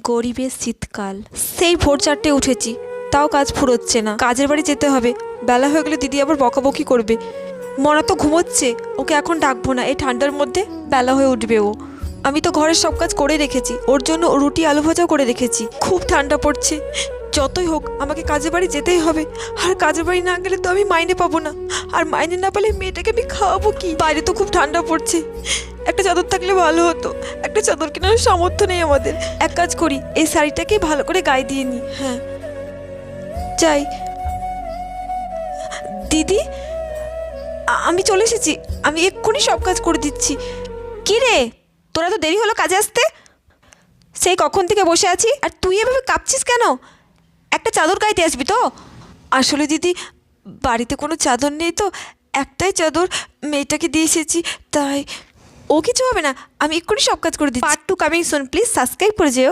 গরিবের শীতকাল। সেই ভোর 4টে উঠেছি, তাও কাজ ফুরোচ্ছে না। কাজের বাড়ি যেতে হবে, বেলা হয়ে গেলে দিদি আবার বকাবকি করবে। মনা তো ঘুমোচ্ছে, ওকে এখন ডাকবো না, এই ঠান্ডার মধ্যে বেলা হয়ে উঠবে ও। আমি তো ঘরের সব কাজ করে রেখেছি, ওর জন্য রুটি আলু ভাজাও করে রেখেছি। খুব ঠান্ডা পড়ছে, যতই হোক আমাকে কাজের বাড়ি যেতেই হবে। আর কাজের বাড়ি না গেলে তো আমি মাইনে পাবো না, আর মাইনে না পেলে মেয়েটাকে আমি খাওয়াবো কি? বাইরে তো খুব ঠান্ডা পড়ছে, একটা চাদর থাকলে ভালো হতো। একটা চাদর কেনার সামর্থ্য নেই আমাদের। এক কাজ করি, এই শাড়িটাকে ভালো করে গায়ে দিয়ে নিই। হ্যাঁ যাই। দিদি, আমি চলে এসেছি, আমি এক্ষুনি সব কাজ করে দিচ্ছি। কি রে, তোরা তো দেরি হলো কাজে আসতে? সেই কখন থেকে বসে আছি, আর তুই এভাবে কাঁপছিস কেন? একটা চাদর গাইতে আসবি তো? আসলে দিদি, বাড়িতে কোনো চাদর নেই তো, একটাই চাদর মেয়েটাকে দিয়ে এসেছি, তাই। ও কিছু হবে না, আমি এক্ষুনি সব কাজ করে দিচ্ছি। Part 2 coming soon, please subscribe করে যেও।